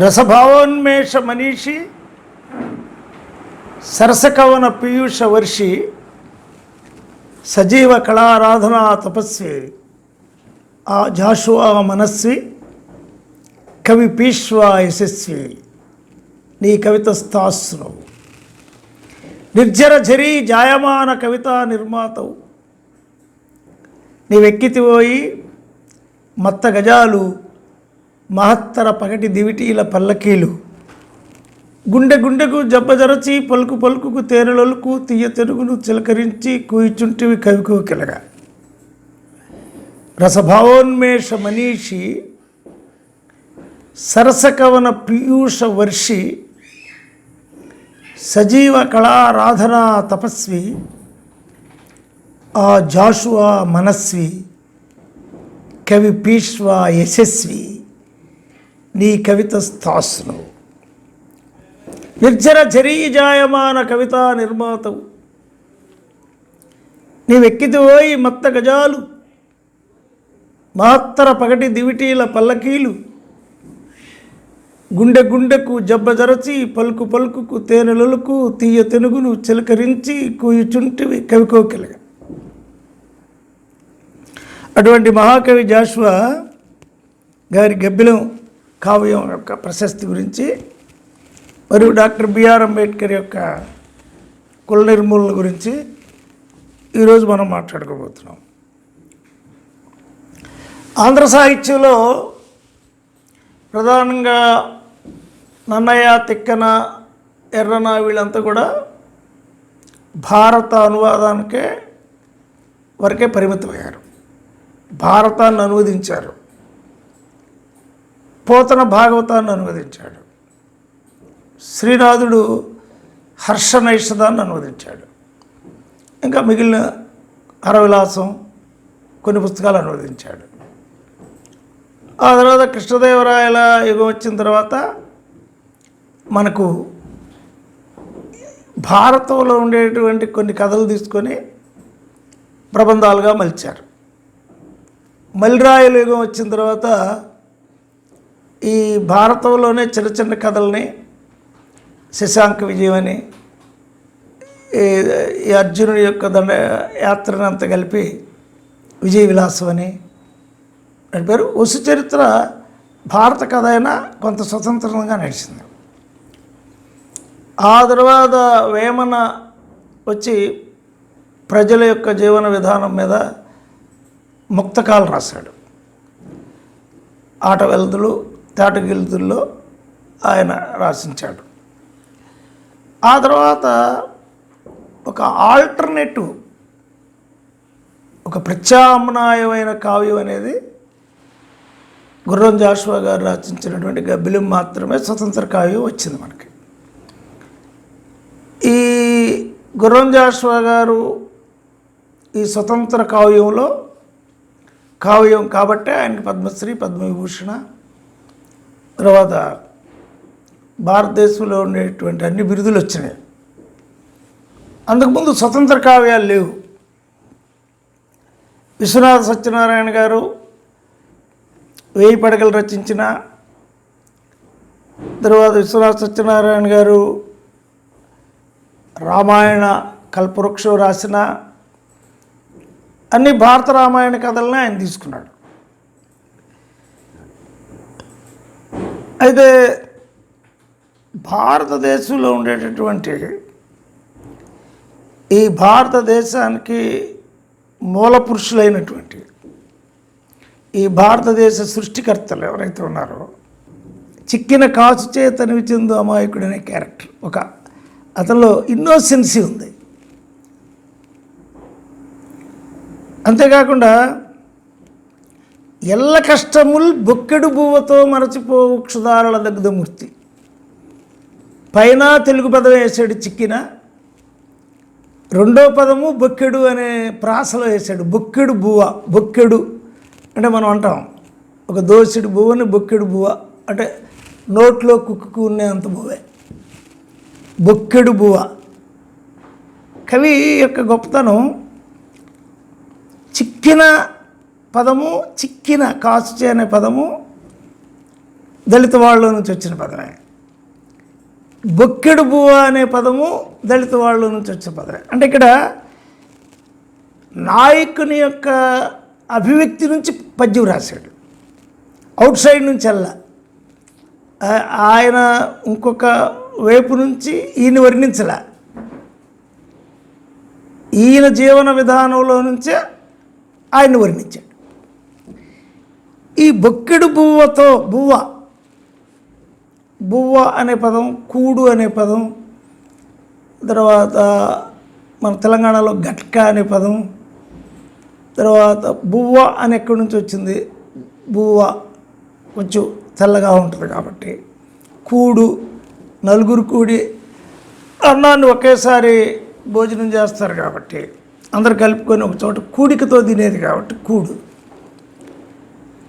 రసభావోన్మేష మనీషి సరసకవన పీయూష వర్షి సజీవ కళారాధనా తపస్వి ఆ జాషువా మనస్వి కవి పీష్వా యశస్వి నీ కవిత స్థాస్సును నిర్జర ఝరీ జాయమాన కవితా నిర్మాతవు నీవెక్కితిపోయి మత్త గజాలు మహత్తర పగటి దివిటీల పల్లకీలు గుండె గుండెకు జబ్బజరచి పలుకు పలుకుకు తేనెలొలుకు తీయ తెరుగును చిలకరించి కూయిచుంటివి కవికు కెలగా రసభావోన్మేష మనీషి సరసకవన పీయూష వర్షి సజీవ కళారాధనా తపస్వి ఆ జాషువా మనస్వి కవి పీష్వా యశస్వి నీ కవిత స్థాస్సును నిర్జర ఝరీ జాయమాన కవితా నిర్మాతవు నీవెక్కితిపోయి మత్త గజాలు మహత్తర పగటి దివిటీల పల్లకీలు గుండె గుండెకు జబ్బజరచి పలుకు పలుకుకు తేనెలొలుకు తీయ తెనుగును చిలకరించి కూయుచుంటివి కవికోకిలగా అటువంటి మహాకవి జాషువా గారి గబ్బిలం కావ్యం యొక్క ప్రశస్తి గురించి మరియు డాక్టర్ బిఆర్ అంబేద్కర్ యొక్క కుల నిర్మూలన గురించి ఈరోజు మనం మాట్లాడుకోబోతున్నాం. ఆంధ్ర సాహిత్యంలో ప్రధానంగా నన్నయ్య, తిక్కన, ఎర్రన వీళ్ళంతా కూడా భారత అనువాదానికే వరకే పరిమితమయ్యారు. భారతాన్ని అనువదించారు, పోతన భాగవతాన్ని అనువదించాడు, శ్రీనాథుడు హర్షనైషధాన్ని అనువదించాడు, ఇంకా మిగిలిన హరవిలాసం కొన్ని పుస్తకాలు అనువదించాడు. ఆ తర్వాత కృష్ణదేవరాయల యుగం వచ్చిన తర్వాత మనకు భారతంలో ఉండేటువంటి కొన్ని కథలు తీసుకొని ప్రబంధాలుగా మలిచారు. మలిరాయల యుగం వచ్చిన తర్వాత ఈ భారతంలోనే చిన్న చిన్న కథల్ని శశాంక విజయం అని, ఈ అర్జునుడి యొక్క దండ యాత్రని అంతా కలిపి విజయ విలాసం అని నడిపారు. వసు చరిత్ర భారత కథ అయినా కొంత స్వతంత్రంగా నడిచింది. ఆ తర్వాత వేమన వచ్చి ప్రజల యొక్క జీవన విధానం మీద ముక్తకాలు రాశాడు. ఆట వెల్దులు, తేటగిల్దుల్లో ఆయన రాసించాడు. ఆ తర్వాత ఒక ఆల్టర్నేటివ్, ఒక ప్రత్యామ్నాయమైన కావ్యం అనేది గుర్రం జాషువా గారు రచించినటువంటి గబ్బిలం మాత్రమే స్వతంత్ర కావ్యం వచ్చింది మనకి. ఈ గుర్రం జాషువా గారు ఈ స్వతంత్ర కావ్యం కాబట్టే ఆయనకి పద్మశ్రీ, పద్మవిభూషణ, తర్వాత భారతదేశంలో ఉండేటువంటి అన్ని బిరుదులు వచ్చినాయి. అంతకుముందు స్వతంత్ర కావ్యాలు లేవు. విశ్వనాథ సత్యనారాయణ గారు 1000 పడగలు రచించిన తర్వాత విశ్వనాథ సత్యనారాయణ గారు రామాయణ కల్పవృక్షం రాసిన అన్ని భారత రామాయణ కథలనే ఆయన తీసుకున్నాడు. అయితే భారతదేశంలో ఉండేటటువంటి ఈ భారతదేశానికి మూల పురుషులైనటువంటి ఈ భారతదేశ సృష్టికర్తలు ఎవరైతే ఉన్నారో, చిక్కిన కాచుచే తనివి చెందు అమాయకుడు అనే క్యారెక్టర్, ఒక అతనిలో ఇన్నోసెన్సీ ఉంది. అంతేకాకుండా ఎల్ల కష్టముల్ బొక్కెడు బువ్వతో మరచిపోవు క్షుదారల దగ్ధమూర్తి, పైన తెలుగు పదం వేసాడు చిక్కిన, రెండో పదము బొక్కెడు అనే ప్రాసలో వేసాడు. బొక్కెడు బువ్వ, బొక్కెడు అంటే మనం అంటాం ఒక దోసెడు బువ్వని బొక్కెడు బువ్వ అంటే నోట్లో కుక్కు ఉండేంత బువ్వే బొక్కెడు బువ్వ. కవి యొక్క గొప్పతనం చిక్కిన పదము, చిక్కిన కాచుచే అనే పదము దళిత వాళ్ళ నుంచి వచ్చిన పదమే. బొక్కెడు బువ్వ అనే పదము దళిత వాళ్ళ నుంచి వచ్చిన పదమే. అంటే ఇక్కడ నాయకుని యొక్క అభివ్యక్తి నుంచి పద్యం రాశాడు, అవుట్ సైడ్ నుంచి అల్లా. ఆయన ఇంకొక వైపు నుంచి ఈయన వర్ణించలే, ఈయన జీవన విధానంలో నుంచే ఆయన వర్ణించాడు. ఈ బొక్కెడు బువ్వతో బువ్వ అనే పదం, కూడు అనే పదం, తర్వాత మన తెలంగాణలో గట్కా అనే పదం, తర్వాత బువ్వ అని ఎక్కడి నుంచి వచ్చింది, బువ్వ కొంచెం తెల్లగా ఉంటుంది కాబట్టి, కూడు నలుగురు కూడి అన్నాన్ని ఒకేసారి భోజనం చేస్తారు కాబట్టి, అందరు కలుపుకొని ఒక చోట కూడికతో తినేది కాబట్టి కూడు.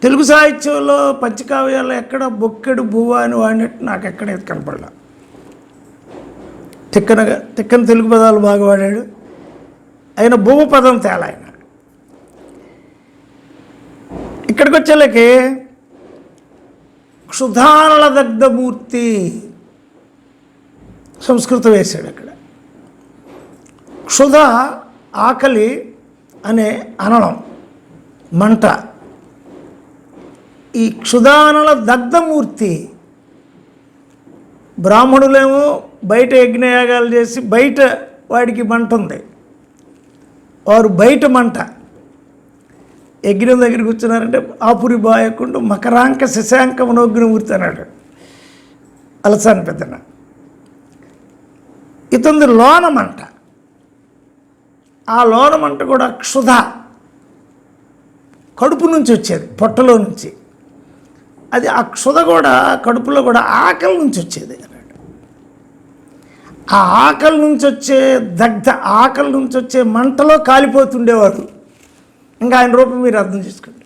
తెలుగు సాహిత్యంలో పంచకావ్యాల్లో ఎక్కడ బొక్కెడు బువ్వ అని వాడినట్టు నాకు ఎక్కడ కనపడలా. తిక్కన తెలుగు పదాలు బాగా వాడాడు ఆయన, బువ్వ పదం తేలా ఆయన. ఇక్కడికి వచ్చేళ్ళకి క్షుధానల దగ్ధమూర్తి సంస్కృతం వేశాడు అక్కడ. క్షుధ ఆకలి అనే అనడం, మంట. ఈ క్షుధానల దగ్ధమూర్తి, బ్రాహ్మణులేమో బయట యజ్ఞయాగాలు చేసి బయట వాడికి మంట ఉంది, వారు బయట మంట. యజ్ఞం దగ్గరికి కూర్చున్నారంటే ఆపురి బాయకుంటూ మకరాంక శశాంక మనోగ్నమూర్తి అన్నాడు అలసాని పెద్దన. ఇతంది లోన మంట, ఆ లోన మంట కూడా క్షుధ, కడుపు నుంచి వచ్చేది, పొట్టలో నుంచి. అది ఆ క్షుధ కూడా కడుపులో కూడా ఆకలి నుంచి వచ్చేది అన్నాడు. ఆ ఆకలి నుంచి వచ్చే ఆకలి నుంచి వచ్చే మంటలో కాలిపోతుండేవాడు. ఇంకా ఆయన రూపం మీరు అర్థం చేసుకోండి.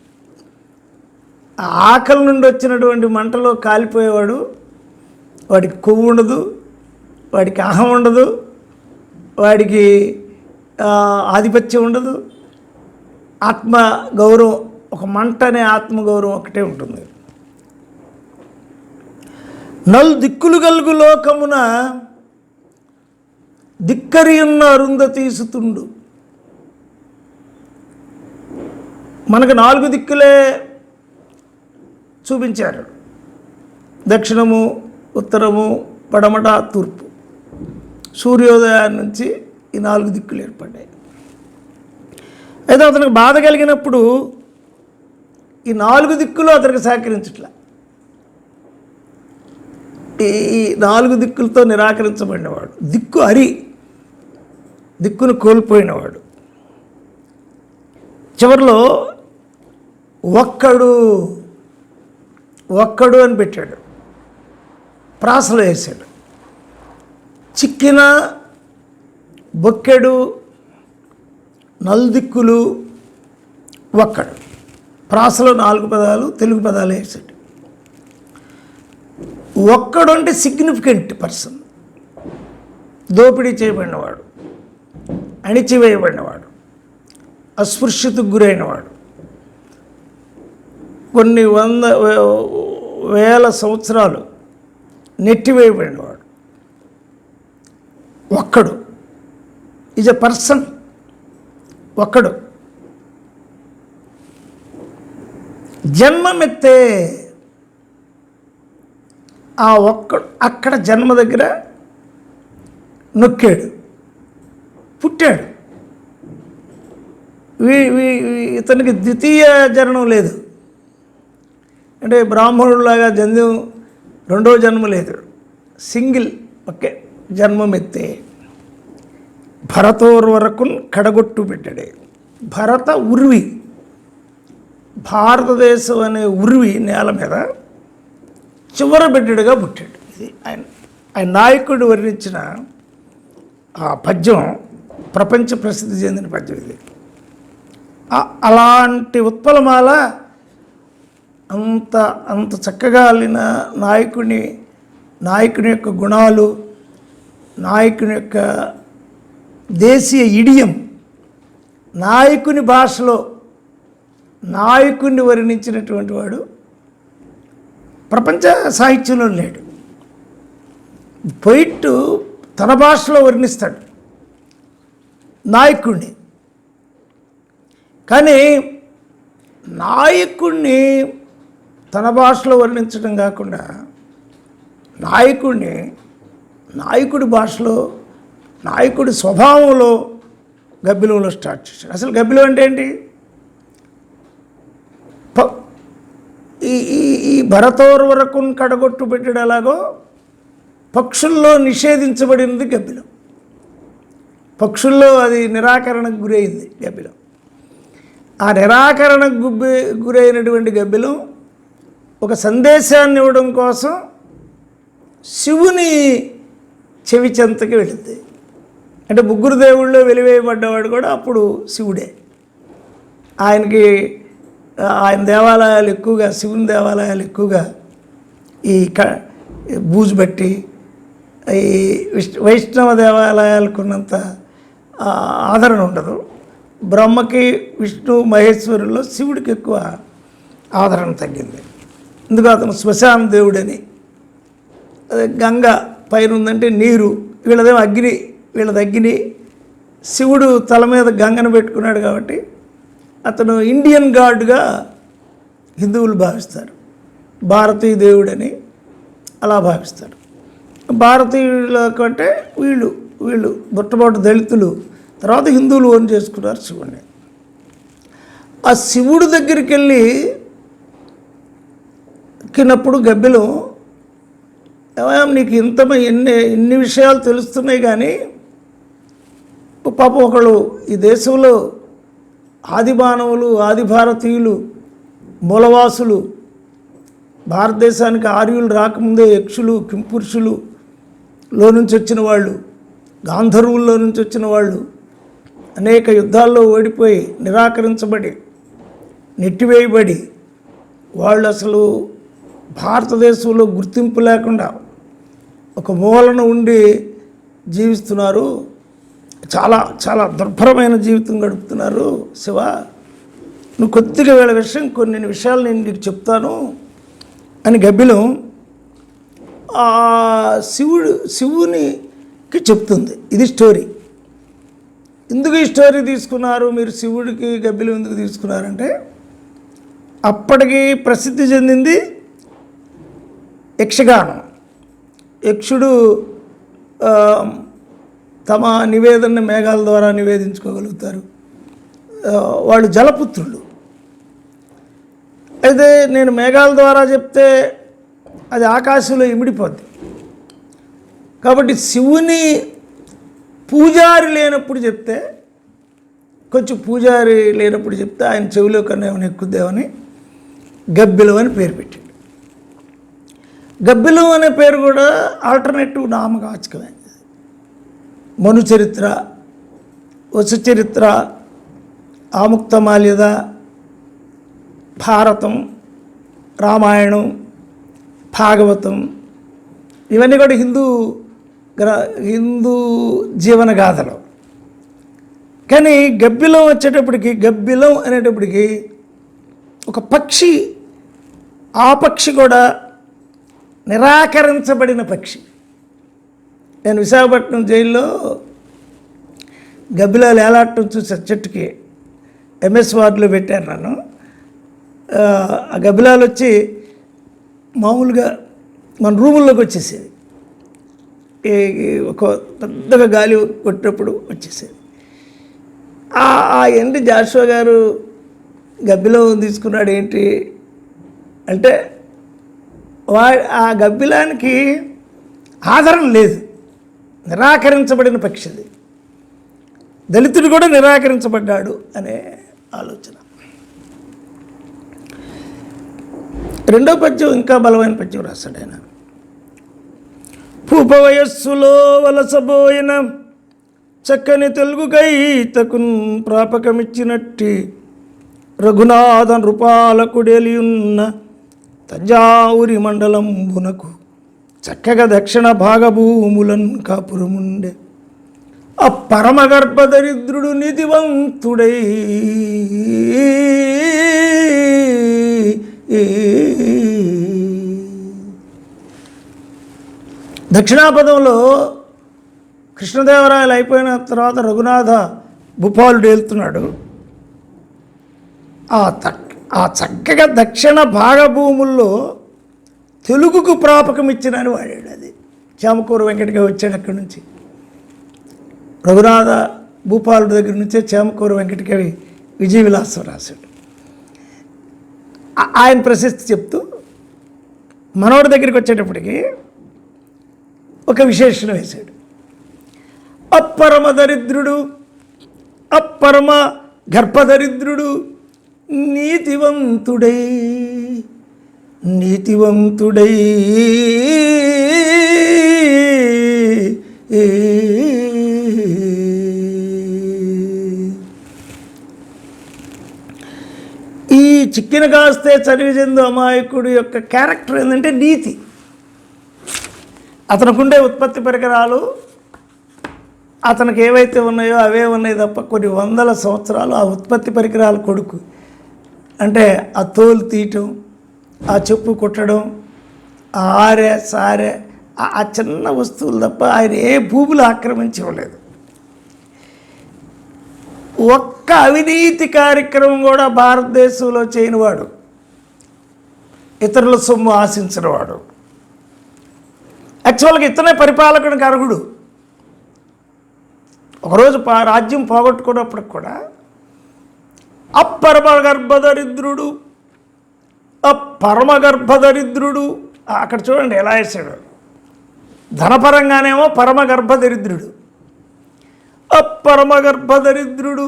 ఆ ఆకలి నుండి వచ్చినటువంటి మంటలో కాలిపోయేవాడు. వాడికి కొవ్వు ఉండదు, వాడికి అహం ఉండదు, వాడికి ఆధిపత్యం ఉండదు, ఆత్మ గౌరవం, ఒక మంట అనే ఆత్మగౌరవం ఒకటే ఉంటుంది. దిక్కులు గలుగు లోకమున దిక్కరియున్న అరుంధతీసుతుండు. మనకు 4 దిక్కులే చూపించారు, దక్షిణము, ఉత్తరము, పడమట, తూర్పు. సూర్యోదయాన్ని నుంచి ఈ 4 దిక్కులు ఏర్పడ్డాయి. అయితే అతనికి బాధ కలిగినప్పుడు ఈ 4 దిక్కులు అతనికి సహకరించట్లే. ఈ 4 దిక్కులతో నిరాకరించబడినవాడు, దిక్కును కోల్పోయినవాడు. చివరిలో ఒక్కడు అని పెట్టాడు, ప్రాసలో వేసాడు. చిక్కిన, బొక్కెడు, నలుదిక్కులు, ఒక్కడు. ప్రాసలో 4 పదాలు, తెలుగు పదాలు వేసాడు. ఒక్కడు అంటే సిగ్నిఫికెంట్ పర్సన్, దోపిడీ చేయబడినవాడు, అణిచివేయబడినవాడు, అస్పృశ్యతకు గురైనవాడు, కొన్ని వేల సంవత్సరాలు నెట్టివేయబడినవాడు. ఒక్కడు ఈజ్ ఎ పర్సన్. ఒక్కడు జన్మమెత్తే, ఆ ఒక్కడు అక్కడ జన్మ దగ్గర నొక్కాడు, పుట్టాడు. ఇతనికి ద్వితీయ జననం లేదు, అంటే బ్రాహ్మణుడిలాగా జన్యం రెండో జన్మ లేదు, సింగిల్ ఒకే జన్మమెత్తే. భరతోర్వరకు కడగొట్టు పెట్టాడే. భరత ఉర్వి, భారతదేశం అనే ఉర్వి నేల మీద చివర బిడ్డడుగా పుట్టాడు. ఇది ఆయన నాయకుడు వర్ణించిన ఆ పద్యం ప్రపంచ ప్రసిద్ధి చెందిన పద్యం ఇది. అలాంటి ఉత్పలమాల అంత చక్కగా అల్లిన నాయకుని యొక్క గుణాలు, నాయకుని యొక్క దేశీయ ఇడియం, నాయకుని భాషలో నాయకుడిని వర్ణించినటువంటి వాడు ప్రపంచ సాహిత్యంలో లేడు. పొయిట్ తన భాషలో వర్ణిస్తాడు నాయకుడిని, కానీ నాయకుడిని తన భాషలో వర్ణించడం కాకుండా నాయకుడి భాషలో, నాయకుడి స్వభావంలో గబ్బిలంలో స్టార్ట్ చేశాడు. అసలు గబ్బిలం అంటే ఏంటి? ఈ భరతోర్వరకున్ కడగొట్టు పెట్టాడు ఎలాగో పక్షుల్లో నిషేధించబడినది గబ్బిలం. పక్షుల్లో అది నిరాకరణకు గురైంది గబ్బిలం. ఆ నిరాకరణకు గురైనటువంటి గబ్బిలం ఒక సందేశాన్ని ఇవ్వడం కోసం శివుని చెవి చెంతకి వెళుతుంది. అంటే ముగ్గురు దేవుళ్ళు వెలివేయబడ్డవాడు కూడా అప్పుడు శివుడే. ఆయన దేవాలయాలు ఎక్కువగా, శివుని దేవాలయాలు ఎక్కువగా ఈ బూజు బట్టి ఈ వైష్ణవ దేవాలయాలకు ఉన్నంత ఆదరణ ఉండదు. బ్రహ్మకి, విష్ణు, మహేశ్వరుల్లో శివుడికి ఎక్కువ ఆదరణ తగ్గింది. ఎందుకు అతను శ్మశాన దేవుడని. అదే గంగ పైన ఉందంటే నీరు, వీళ్ళదేమో అగ్ని, వీళ్ళది అగ్ని. శివుడు తల మీద గంగను పెట్టుకున్నాడు కాబట్టి అతను ఇండియన్ గాడ్గా హిందువులు భావిస్తారు. భారతీయ దేవుడని అలా భావిస్తారు. భారతీయుల కంటే వీళ్ళు మొట్టమొదటి దళితులు, తర్వాత హిందువులు ఓన్ చేసుకున్నారు శివుడిని. ఆ శివుడి దగ్గరికి వెళ్ళినప్పుడు గబ్బిలం, ఏమయ్యా నీకు ఎన్ని విషయాలు తెలుస్తున్నాయి, కానీ పాపం ఒకళ్ళు ఈ దేశంలో ఆది మానవులు, ఆది భారతీయులు, మూలవాసులు, భారతదేశానికి ఆర్యులు రాకముందే యక్షులు, కింపురుషులు లో నుంచి వచ్చిన వాళ్ళు, గాంధర్వుల్లో నుంచి వచ్చిన వాళ్ళు, అనేక యుద్ధాల్లో ఓడిపోయి నిరాకరించబడి నెట్టివేయబడి వాళ్ళు అసలు భారతదేశంలో గుర్తింపు లేకుండా ఒక మూలన ఉండి జీవిస్తున్నారు. చాలా చాలా దుర్భరమైన జీవితం గడుపుతున్నారు. శివ, నువ్వు కొద్దిగా వీళ్ళ విషయం, కొన్ని విషయాలు నేను నీకు చెప్తాను అని గబ్బిలం శివునికి చెప్తుంది. ఇది స్టోరీ. ఎందుకు ఈ స్టోరీ తీసుకున్నారు మీరు, శివుడికి గబ్బిలం ఎందుకు తీసుకున్నారంటే, అప్పటికి ప్రసిద్ధి చెందింది యక్షగానం. యక్షుడు తమ నివేదనని మేఘాల ద్వారా నివేదించుకోగలుగుతారు. వాళ్ళు జలపుత్రులు. అయితే నేను మేఘాల ద్వారా చెప్తే అది ఆకాశంలో ఇమిడిపోద్ది. కాబట్టి శివుని పూజారి లేనప్పుడు చెప్తే, కొంచెం పూజారి లేనప్పుడు చెప్తే ఆయన చెవిలో కన్నా ఏమైనా ఎక్కుద్దేమని గబ్బిలం అని పేరు పెట్టాడు. గబ్బిలం అనే పేరు కూడా ఆల్టర్నేటివ్ నామవాచకమే. మను చరిత్ర, వసు చరిత్ర, ఆముక్తమాల్యద, భారతం, రామాయణం, భాగవతం, ఇవన్నీ కూడా హిందూ జీవన గాథలు. కానీ గబ్బిలం వచ్చేటప్పటికి, గబ్బిలం అనేటప్పటికి ఒక పక్షి, ఆ పక్షి కూడా నిరాకరించబడిన పక్షి. నేను విశాఖపట్నం జైల్లో గబ్బిలాలు ఏలాడటం చూసే చెట్టుకి ఎంఎస్ వార్డులో పెట్టాను నన్ను. ఆ గబ్బిలాలు వచ్చి మామూలుగా మన రూముల్లోకి వచ్చేసేది. ఒక పెద్దగా గాలి కొట్టినప్పుడు వచ్చేసేది. ఏంటి జాషువా గారు గబ్బిలం తీసుకున్నాడు ఏంటి అంటే, ఆ గబ్బిలానికి ఆదరణ లేదు, నిరాకరించబడిన పక్షిది. దళితుడు కూడా నిరాకరించబడ్డాడు అనే ఆలోచన. రెండో పద్యం ఇంకా బలమైన పద్యం రాశాడు ఆయన. పూప వయస్సులో వలసబోయిన చక్కని తెలుగు గైతకున్ ప్రాపకమిచ్చినట్టి రఘునాథ నృపాలకుడెలియున్న తంజావూరి మండలంబునకు చక్కగా దక్షిణ భాగభూములన్ కాపురముండే ఆ పరమగర్భ దరిద్రుడు నిధివంతుడై దక్షిణాపదంలో కృష్ణదేవరాయలు అయిపోయిన తర్వాత రఘునాథ భూపాలుడు వెళ్తున్నాడు. ఆ చక్కగా దక్షిణ భాగభూముల్లో తెలుగుకు ప్రాపకం ఇచ్చినని వాడాడు. అది చేమకూరు వెంకటకవి వచ్చాడు అక్కడి నుంచి. రఘునాథ భూపాలుడి దగ్గర నుంచే చేమకూరు వెంకటకవి విజయ విలాసం రాశాడు. ఆయన ప్రశస్తి చెప్తూ మనోడి దగ్గరికి వచ్చేటప్పటికి ఒక విశేషణం వేశాడు. అప్పరమ దరిద్రుడు, అప్పరమ గర్భదరిద్రుడు, నీతివంతుడై నీతివంతుడై ఈ చిక్కిన కాస్తే చదివి చెందు అమాయకుడు యొక్క క్యారెక్టర్ ఏంటంటే నీతి. అతనుకుండే ఉత్పత్తి పరికరాలు అతనికి ఏవైతే ఉన్నాయో అవే ఉన్నాయి తప్ప కొన్ని వందల సంవత్సరాలు ఆ ఉత్పత్తి పరికరాల కొడుకు అంటే ఆ తోలు తీయటం, ఆ చెప్పు కుట్టడం, ఆ ఆరే సారే ఆ చిన్న వస్తువులు తప్ప ఆయన ఏ భూములు ఆక్రమించి ఇవ్వలేదు. ఒక్క అవినీతి కార్యక్రమం కూడా భారతదేశంలో చేయనివాడు, ఇతరుల సొమ్ము ఆశించినవాడు. యాక్చువల్గా ఇతనే పరిపాలకునికి అర్హుడు. ఒకరోజు రాజ్యం పోగొట్టుకున్నప్పటికి కూడా అపరమ గర్భదరిద్రుడు, అపరమ గర్భదరిద్రుడు, అక్కడ చూడండి ఎలా వేసాడు. ధనపరంగానేమో పరమ గర్భదరిద్రుడు, అపరమ గర్భదరిద్రుడు,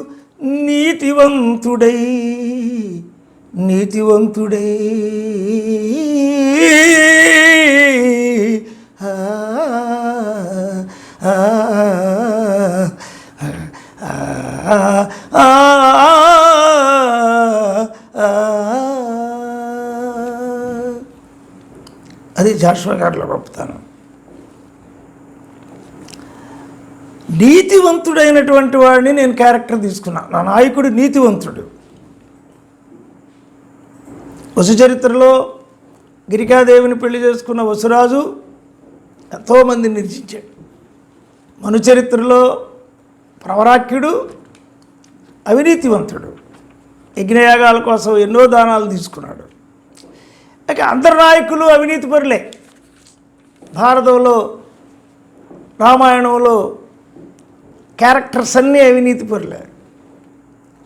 నీతివంతుడై నీతివంతుడై అది జాషువా గారిలో గొప్పతనం. నీతివంతుడైనటువంటి వాడిని నేను క్యారెక్టర్ తీసుకున్నాను. నా నాయకుడు నీతివంతుడు. వసు చరిత్రలో గిరికాదేవిని పెళ్లి చేసుకున్న వసురాజు ఎంతోమందిని నిర్జించాడు. మను చరిత్రలో ప్రవరాఖ్యుడు అవినీతివంతుడు, యజ్ఞయాగాల కోసం ఎన్నో దానాలు తీసుకున్నాడు. ఇక అందరు నాయకులు అవినీతి పరులే. భారతంలో రామాయణంలో క్యారెక్టర్స్ అన్నీ అవినీతి పరులే.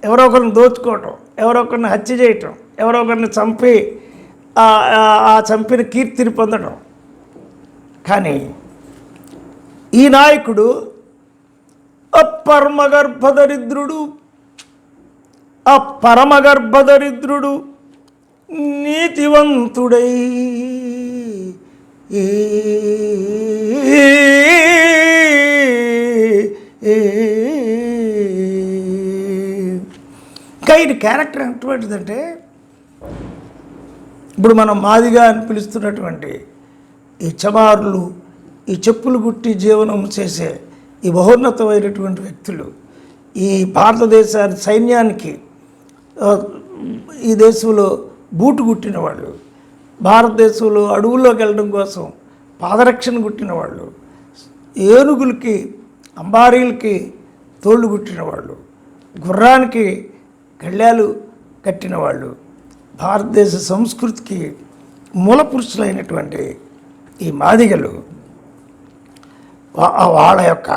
ఎవరో ఒకరిని దోచుకోవటం, ఎవరో ఒకరిని హత్య చేయటం, ఎవరో ఒకరిని చంపి ఆ చంపిన కీర్తిని పొందడం. కానీ ఈ నాయకుడు అపరమగర్భదరిద్రుడు, అపరమగర్భదరిద్రుడు, నీతివంతుడై ఇంకా ఇది క్యారెక్టర్ ఎటువంటిదంటే, ఇప్పుడు మనం మాదిగా అని పిలుస్తున్నటువంటి ఈ చమారులు, ఈ చెప్పులు గుట్టి జీవనం చేసే ఈ మహోన్నతమైనటువంటి వ్యక్తులు, ఈ భారతదేశాన్ని సైన్యానికి ఈ దేశంలో బూటు కుట్టిన వాళ్ళు, భారతదేశంలో అడవుల్లోకి వెళ్ళడం కోసం పాదరక్షణ కుట్టిన వాళ్ళు, ఏనుగులకి అంబారీలకి తోళ్ళు కుట్టిన వాళ్ళు, గుర్రానికి గళ్ళాలు కట్టిన వాళ్ళు, భారతదేశ సంస్కృతికి మూల పురుషులైనటువంటి ఈ మాదిగలు వాళ్ళ యొక్క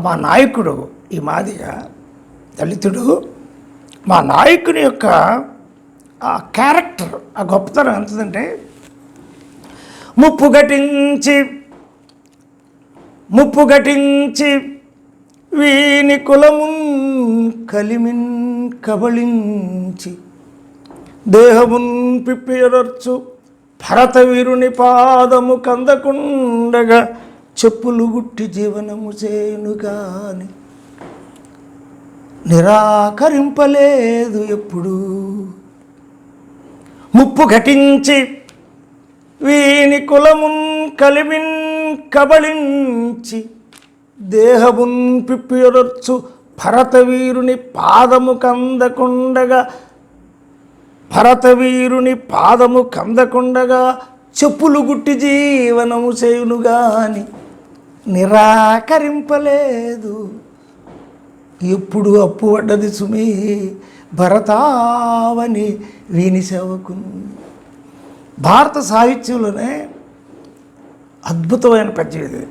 మా నాయకుడు ఈ మాదిగ దళితుడు, మా నాయకుని యొక్క ఆ క్యారెక్టర్, ఆ గొప్పతనం ఎంతదంటే, ముప్పు ఘటించి వీని కులమున్ కలిమిన్ కబళించి దేహమున్ పిప్పియరర్చు భరతవీరుని పాదము కందకుండగా చెప్పులు గుట్టి జీవనము చేయునుగాని నిరాకరింపలేదు ఎప్పుడు. ముప్పు ఘటించి వీని కులమున్ కలిమిన్ కబళించి దేహమున్ పిప్పియరొచ్చు భరతవీరుని పాదము కందకుండగా చెప్పులు గుట్టి జీవనము చేయును గాని నిరాకరింపలేదు. ఎప్పుడు అప్పు పడ్డది సుమి భరతావని వీని సేవకును. భారత సాహిత్యంలోనే అద్భుతమైన పద్యం ఇది.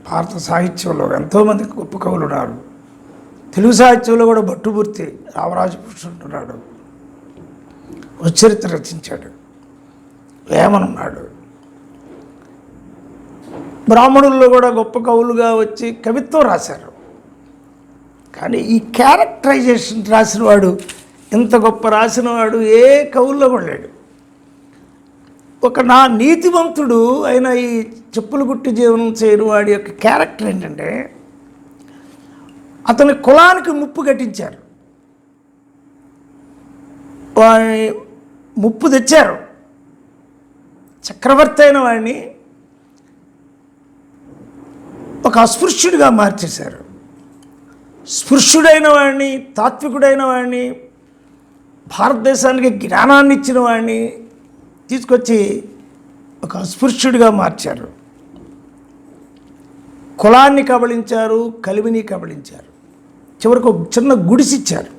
భారత సాహిత్యంలో ఎంతోమంది గొప్ప కవులు ఉన్నారు. తెలుగు సాహిత్యంలో కూడా భట్టుమూర్తి రామరాజపురుషుడు ఉన్నాడు, చరిత్ర రచించాడు. వేమన ఉన్నాడు. బ్రాహ్మణుల్లో కూడా గొప్ప కవులుగా వచ్చి కవిత్వం రాశారు. కానీ ఈ క్యారెక్టరైజేషన్ రాసినవాడు, ఇంత గొప్ప రాసినవాడు ఏ కవుల్లో కూడా లేడు. ఒక నా నీతివంతుడు అయిన ఈ చెప్పులు గుట్టి జీవనం చేయని వాడి యొక్క క్యారెక్టర్ ఏంటంటే, అతని కులానికి ముప్పు కట్టించారు, వాడిని ముప్పు తెచ్చారు. చక్రవర్తి అయిన వాడిని ఒక అస్పృశ్యుడిగా మార్చేశారు. స్పృశ్యుడైన వాడిని, తాత్వికుడైన వాడిని, భారతదేశానికి జ్ఞానాన్ని ఇచ్చిన వాడిని తీసుకొచ్చి ఒక అస్పృశ్యుడిగా మార్చారు. కులాన్ని కబళించారు, కలిమిని కబళించారు. చివరికి ఒక చిన్న గుడిసిచ్చారు.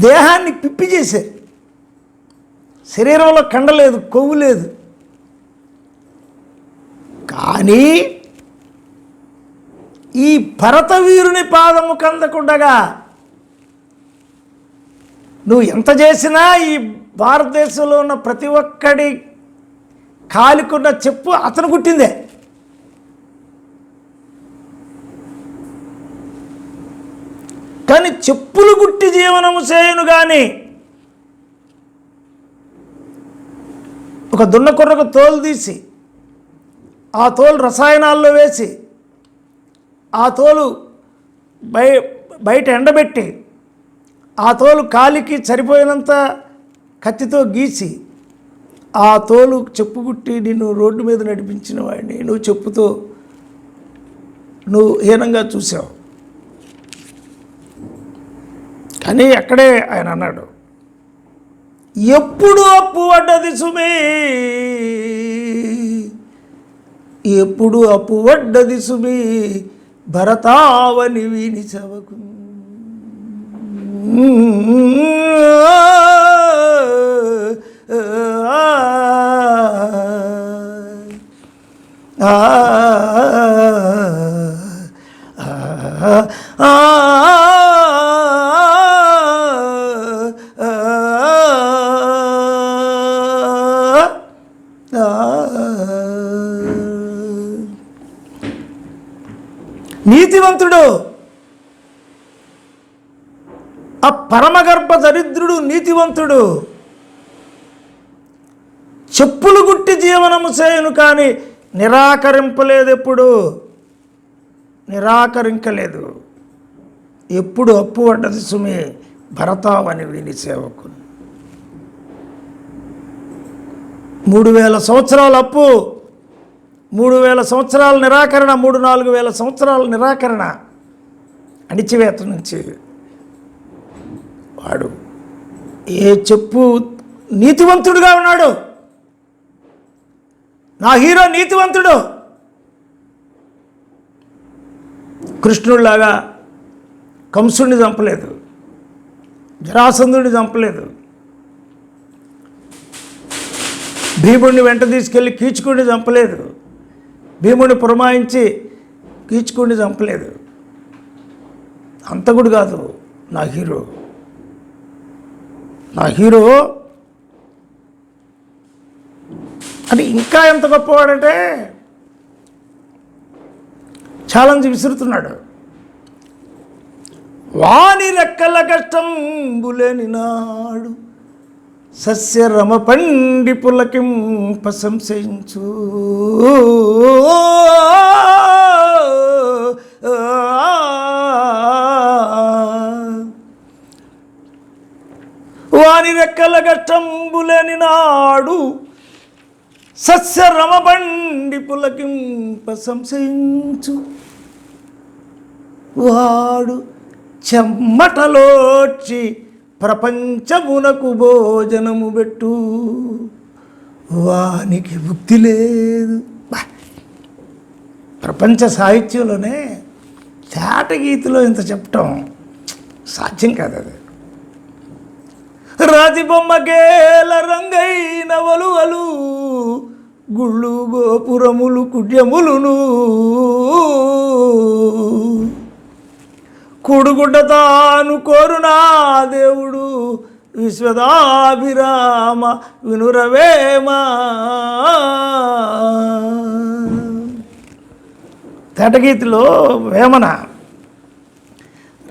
దేహాన్ని పిప్పి చేశారు. శరీరంలో కండ లేదు, కొవ్వు లేదు. కానీ ఈ భరతవీరుని పాదము కందకుండగా నువ్వు ఎంత చేసినా ఈ భారతదేశంలో ఉన్న ప్రతి ఒక్కడి కాలికున్న చెప్పు అతను కుట్టిందే. కానీ చెప్పులు గుట్టి జీవనము చేయను కానీ ఒక దున్నకొర్రకు తోలు తీసి ఆ తోలు రసాయనాల్లో వేసి ఆ తోలు బయట ఎండబెట్టి ఆ తోలు కాలికి సరిపోయినంత కత్తితో గీసి ఆ తోలు చెప్పు గుట్టి నిన్ను రోడ్డు మీద నడిపించిన వాడిని నువ్వు చెప్పుతో నువ్వు హీనంగా చూసావు. కానీ అక్కడే ఆయన అన్నాడు, ఎప్పుడు అప్పు పడ్డది సుమే, ఎప్పుడు అప్పు పడ్డది సుమి భరతావని వీని సేవకు. నీతివంతుడు, ఆ పరమగర్భ దరిద్రుడు నీతివంతుడు చెప్పులు గుట్టి జీవనము చేయను కానీ నిరాకరింపలేదు. ఎప్పుడు నిరాకరించలేదు. ఎప్పుడు అప్పు పడ్డది సుమి భరతావని వీని సేవకు. 3000 సంవత్సరాల అప్పు, 3000 సంవత్సరాల నిరాకరణ, 3-4 వేల సంవత్సరాల నిరాకరణ, అణిచివేత నుంచి వాడు ఏ చెప్పు నీతివంతుడుగా ఉన్నాడు. నా హీరో నీతివంతుడు. కృష్ణుడిలాగా కంసుడిని చంపలేదు, జరాసంధుడిని చంపలేదు, భీముడిని వెంట తీసుకెళ్ళి కీచుకుడిని చంపలేదు, భీముడిని పురమాయించి కీచుకుడిని చంపలేదు. హంతకుడు కాదు నా హీరో. నా హీరో అని ఇంకా ఎంత గొప్పవాడంటే ఛాలెంజ్ విసురుతున్నాడు. వాని రెక్కల కష్టం బులేని నాడు సస్యరమ పండి పులకింప సంశయించు. వాని రెక్కల కష్టంబులేని నాడు సస్యరమ పండి పులకింప సంశయించు. వాడు చెమ్మటలోచి ప్రపంచమునకు భోజనము పెట్టు, వానికి భుక్తి లేదు. ప్రపంచ సాహిత్యంలోనే తేటగీతిలో ఇంత చెప్పటం సాధ్యం కాదు. అది రాతి బొమ్మకేల రంగైన వలువలు, గుళ్ళు గోపురములు కుడ్యములును, కూడుగుడ్డ తాను కోరునా దేవుడు, విశ్వదాభిరామ వినురవేమా. తేటగీతిలో వేమన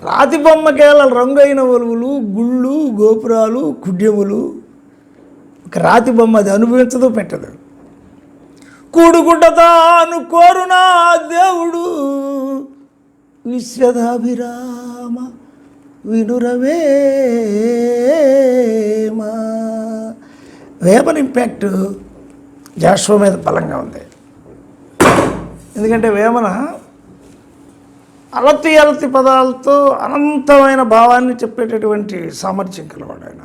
రాతి బొమ్మకేల రంగైన వలువులు, గుళ్ళు గోపురాలు కుడ్యములు. ఒక రాతి బొమ్మ అది అనుభవించదు, పెట్టదు. కూడుగుడ్డ తాను కోరునా దేవుడు, విశ్వదాభిరామ వినురవేమా. వేమన ఇంపాక్ట్ జాషువా మీద బలంగా ఉంది. ఎందుకంటే వేమన అలతి అలతి పదాలతో అనంతమైన భావాన్ని చెప్పేటటువంటి సామర్థ్యం కలవాడు ఆయన.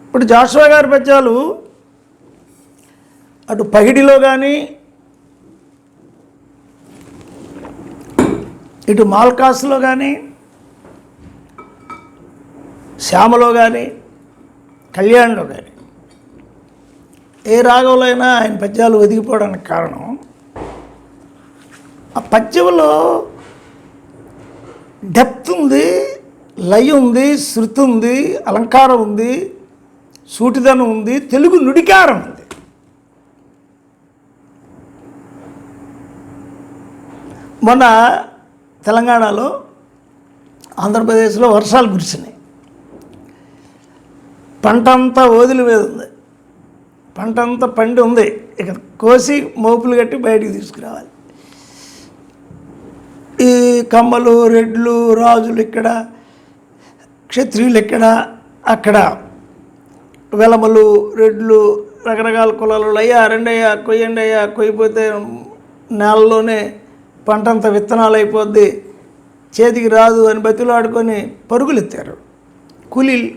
ఇప్పుడు జాషువా గారి పద్యాలు అటు పగిడిలో కానీ ఇటు మాల్కాస్లో కానీ శ్యామలో కానీ కళ్యాణ్లో కానీ ఏ రాగంలో అయినా ఆయన పద్యాలు ఒదిగిపోవడానికి కారణం ఆ పద్యంలో డెప్త్ ఉంది, లయ ఉంది, శృతి ఉంది, అలంకారం ఉంది, సూటిదనం ఉంది, తెలుగు నుడికారం ఉంది. మొన్న తెలంగాణలో ఆంధ్రప్రదేశ్లో వర్షాలు కురిసినాయి. పంట అంతా ఓదిలి మీద ఉంది, పంట అంతా పండి ఉంది. ఇక కోసి మోపులు కట్టి బయటికి తీసుకురావాలి. ఈ కమ్మలు, రెడ్లు, రాజులు ఇక్కడ, క్షత్రియులు ఇక్కడ, అక్కడ వెలమలు, రెడ్లు, రకరకాల కులాలు, అయ్యా రెండయ్యా కొయ్యండి అయ్యా, కొయ్యిపోతే నేలలోనే పంటంతా విత్తనాలు అయిపోద్ది, చేతికి రాదు అని బతిలాడుకొని పరుగులు ఎత్తారు. కూలీలు,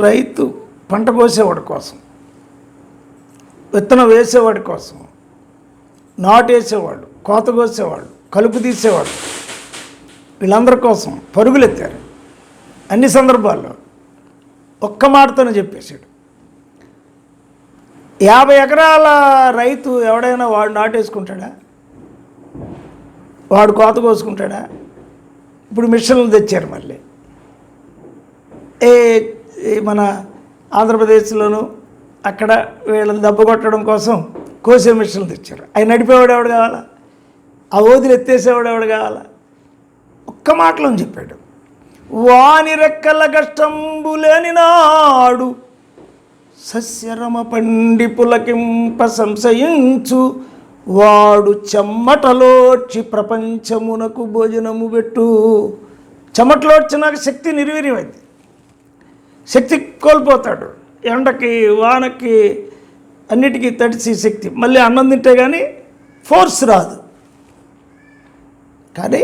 రైతు పంట కోసేవాడి కోసం, విత్తనం వేసేవాడి కోసం, నాటు వేసేవాడు, కోత కోసేవాడు, కలుపు తీసేవాడు, వీళ్ళందరి కోసం పరుగులు ఎత్తారు. అన్ని సందర్భాల్లో ఒక్క మాటతోనే చెప్పేశాడు. 50 ఎకరాల రైతు ఎవడైనా వాడు నాటేసుకుంటాడా? వాడు కోత కోసుకుంటాడా? ఇప్పుడు మిషన్లు తెచ్చారు మళ్ళీ. మన ఆంధ్రప్రదేశ్లోను అక్కడ వీళ్ళని దెబ్బ కొట్టడం కోసం కోసే మిషన్లు తెచ్చారు. అవి నడిపేవాడు ఎవడు కావాలా? ఆ ఓదిలు ఎత్తేసేవాడు ఎవడు కావాలా? ఒక్క మాటలో చెప్పాడు. వాని రెక్కల కష్టంబు లేని నాడు, సస్యరమ పండి పులకింప సంశయించు, వాడు చెమ్మటలోడ్చి ప్రపంచమునకు భోజనము పెట్టు. చెమటలోడ్చినాక శక్తి నిర్వీర్యమైంది, శక్తి కోల్పోతాడు. ఎండకి వానకి అన్నిటికీ తడిసి శక్తి, మళ్ళీ అన్నం తింటే కానీ ఫోర్స్ రాదు. కానీ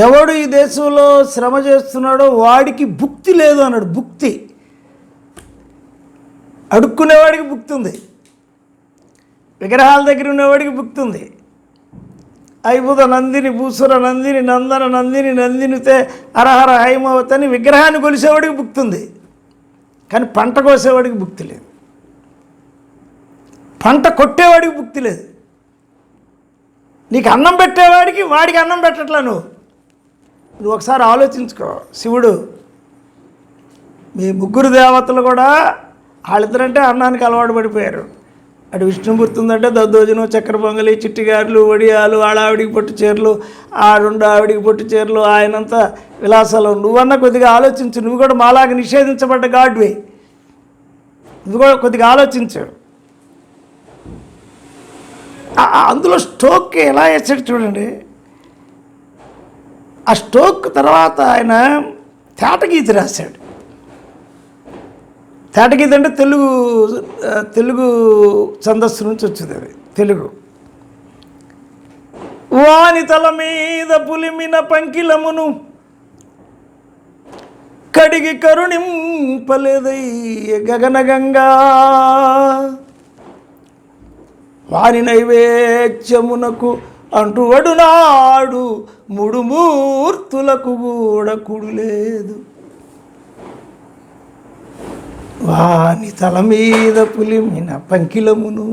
ఎవడు ఈ దేశంలో శ్రమ చేస్తున్నాడో వాడికి భుక్తి లేదు అన్నాడు. భుక్తి, అడుక్కునేవాడికి భుక్తి ఉంది, విగ్రహాల దగ్గర ఉన్నవాడికి భుక్తి ఉంది. ఐబుధ నందిని భూసుర నందిని నందన నందిని నందినితే హరహర హైమవతి అని విగ్రహాన్ని కొలిసేవాడికి భుక్తి ఉంది. కానీ పంట కోసేవాడికి భుక్తి లేదు, పంట కొట్టేవాడికి భుక్తి లేదు. నీకు అన్నం పెట్టేవాడికి వాడికి అన్నం పెట్టట్లా. నువ్వు ఒకసారి ఆలోచించుకో. శివుడు, మీ ముగ్గురు దేవతలు కూడా వాళ్ళిద్దరంటే అన్నానికి అలవాటు పడిపోయారు. అటు విష్ణుమూర్తి ఉందంటే దద్దోజనం, చక్కెర పొంగలి, చిట్టిగారులు, వడియాలు, ఆవిడికి పొట్టు చీరలు, ఆ 2 ఆవిడికి పొట్టు చీరలు, ఆయనంతా విలాసాలు. నువ్వన్నా కొద్దిగా ఆలోచించు. నువ్వు కూడా మాలాగా నిషేధించబడ్డ గాడ్వే, నువ్వు కూడా కొద్దిగా ఆలోచించు. అందులో స్టోక్ ఎలా వేసాడు చూడండి. ఆ స్టోక్ తర్వాత ఆయన తేటగీతి రాశాడు. తేటగీతి అంటే తెలుగు ఛందస్సు నుంచి వచ్చింది. అది తెలుగు. వాని తల మీద పులిమిన పంకిలమును, కడిగి కరుణింపలేదయ్య గగనగంగా, వారి నైవేద్యమునకు అంటువడునాడు మూడు మూర్తులకు కూడా కుడులేదు. వాని తల మీద పులిమిన పంకిలమును.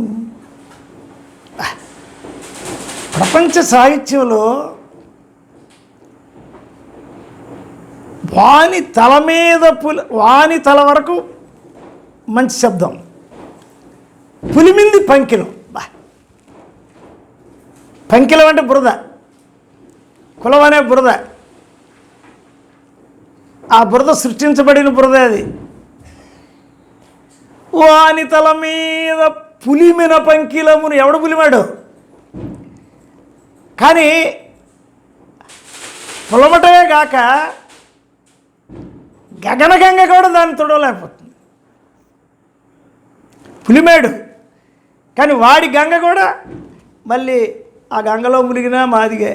ప్రపంచ సాహిత్యంలో వాని తల మీద వాని తల వరకు మంచి శబ్దం, పులిమింది పంకిలం. పంకిలం అంటే బురద, కులం అనే బురద, ఆ బురద సృష్టించబడిన బురద అది. వాని తల మీద పులిమిన పంకిలమును. ఎవడు పులిమాడు? కానీ పులమటమే కాక గగనగంగ కూడా దాన్ని తొడవలేకపోతుంది. పులిమేడు, కానీ వాడి గంగ కూడా మళ్ళీ ఆ గంగలో మునిగినా మాదిగే,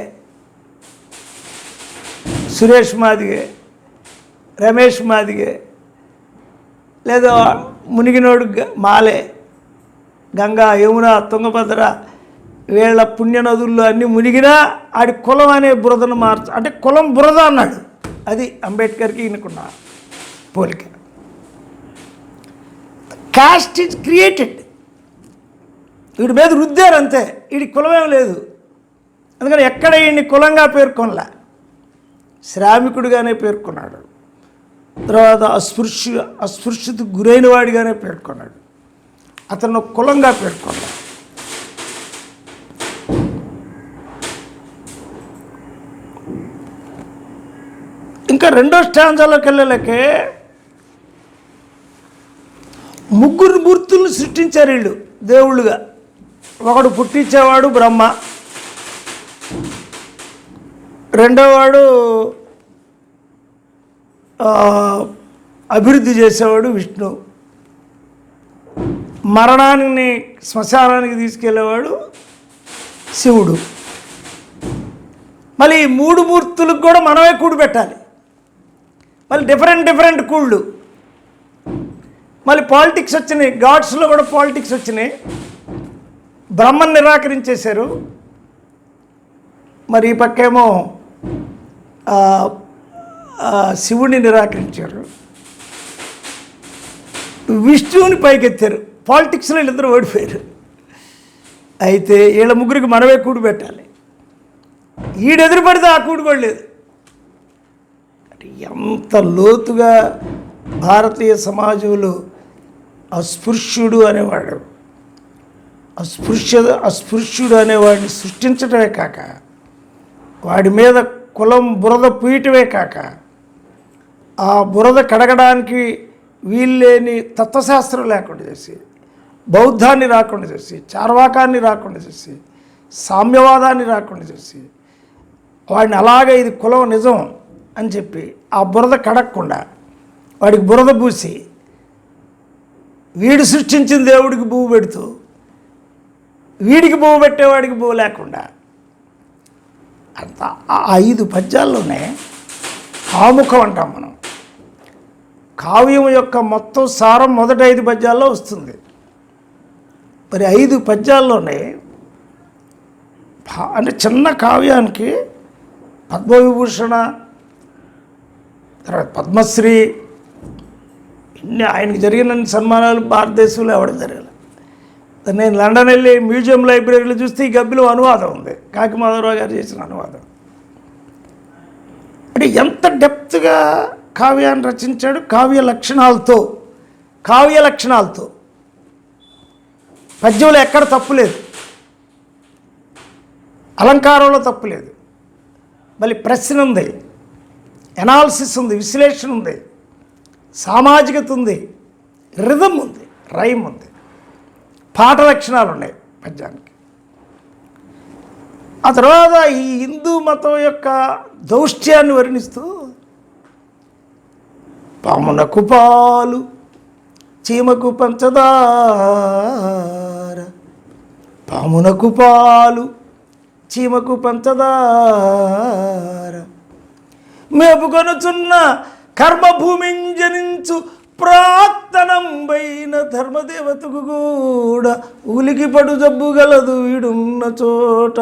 సురేష్ మాదిగే, రమేష్ మాదిగే, లేదా మునిగినోడు మాలే. గంగా, యమున, తుంగభద్ర వీళ్ళ పుణ్యనదుల్లో అన్నీ మునిగినా ఆడి కులం అనే బురదను అంటే కులం బురద అన్నాడు. అది అంబేద్కర్కి ఈయనకున్న పోలిక. Cost is created. వీడి మీద రుద్దారు అంతే, వీడి కులమేం లేదు. అందుకని ఎక్కడ ఈయన్ని కులంగా పేర్కొనలే, శ్రామికుడిగానే పేర్కొన్నాడు. తర్వాత అస్పృశ్యతకు గురైన వాడిగానే పేర్కొన్నాడు. అతను కులంగా పేర్కొన్నాడు. ఇంకా రెండో స్టాంజాలోకి వెళ్ళలేకే ముగ్గురు మూర్తులను సృష్టించారు వీళ్ళు దేవుళ్ళుగా. ఒకడు పుట్టించేవాడు బ్రహ్మ, రెండోవాడు అభివృద్ధి చేసేవాడు విష్ణు, మరణాన్ని శ్మశానానికి తీసుకెళ్ళేవాడు శివుడు. మళ్ళీ ఈ మూడు మూర్తులకు కూడా మనమే కూడి పెట్టాలి. మళ్ళీ డిఫరెంట్ కూళ్ళు. మళ్ళీ పాలిటిక్స్ వచ్చినాయి, గాడ్స్లో కూడా పాలిటిక్స్ వచ్చినాయి. బ్రహ్మను నిరాకరించేశారు. మరి ఈ పక్కేమో శివుడిని నిరాకరించారు, విష్ణువుని పైకెత్తారు. పాలిటిక్స్లో వీళ్ళిద్దరూ ఓడిపోయారు. అయితే వీళ్ళ ముగ్గురికి మనమే కూడి పెట్టాలి. ఈడెదురు పడితే ఆ కూడి కూడా లేదు. ఎంత లోతుగా భారతీయ సమాజంలో అస్పృశ్యుడు అనేవాడు, అస్పృశ్యుడు అనేవాడిని సృష్టించడమే కాక, వాడి మీద కులం బురద పూయటమే కాక, ఆ బురద కడగడానికి వీల్లేని తత్వశాస్త్రం లేకుండా చేసి, బౌద్ధాన్ని రాకుండా చేసి, చార్వాకాన్ని రాకుండా చేసి, సామ్యవాదాన్ని రాకుండా చేసి, వాడిని అలాగే ఇది కులం నిజం అని చెప్పి ఆ బురద కడగకుండా వాడికి బురద పూసి, వీడు సృష్టించిన దేవుడికి పువ్వు పెడుతూ, వీడికి పువ్వు పెట్టేవాడికి పువ్వు లేకుండా, అంత ఆ 5 పద్యాల్లోనే ఆముఖం అంటాం మనం. కావ్యం యొక్క మొత్తం సారం మొదటి 5 పద్యాల్లో వస్తుంది. మరి 5 పద్యాల్లోనే అంటే చిన్న కావ్యానికి పద్మవిభూషణ, తర్వాత పద్మశ్రీ, ఇన్ని ఆయనకి జరిగిన సన్మానాలు భారతదేశంలో ఎవరికి జరగలేదు. నేను లండన్ వెళ్ళి మ్యూజియం లైబ్రరీలో చూస్తే ఈ గబ్బిలో అనువాదం ఉంది, కాకి మాధవరావు గారు చేసిన అనువాదం. అంటే ఎంత డెప్త్గా కావ్యాన్ని రచించాడు. కావ్య లక్షణాలతో పద్యంలో ఎక్కడ తప్పులేదు, అలంకారంలో తప్పులేదు, మళ్ళీ ప్రశ్న ఉంది, ఎనాలిసిస్ ఉంది, విశ్లేషణ ఉంది, సామాజికత ఉంది, రిథమ్ ఉంది, రైమ్ ఉంది, పాట లక్షణాలు ఉన్నాయి పద్యానికి. ఆ తర్వాత ఈ హిందూ మతం యొక్క దౌష్ట్యాన్ని వర్ణిస్తూ పామునకు పాలు చీమకు పంచదార, పామునకు పాలు చీమకు పంచదార, మేపుకొనుచున్న కర్మభూమిని జనించు ప్రాక్తనంబైన ధర్మదేవతకు కూడా ఉలికిపడు జబ్బు గలదు వీడున్న చోట.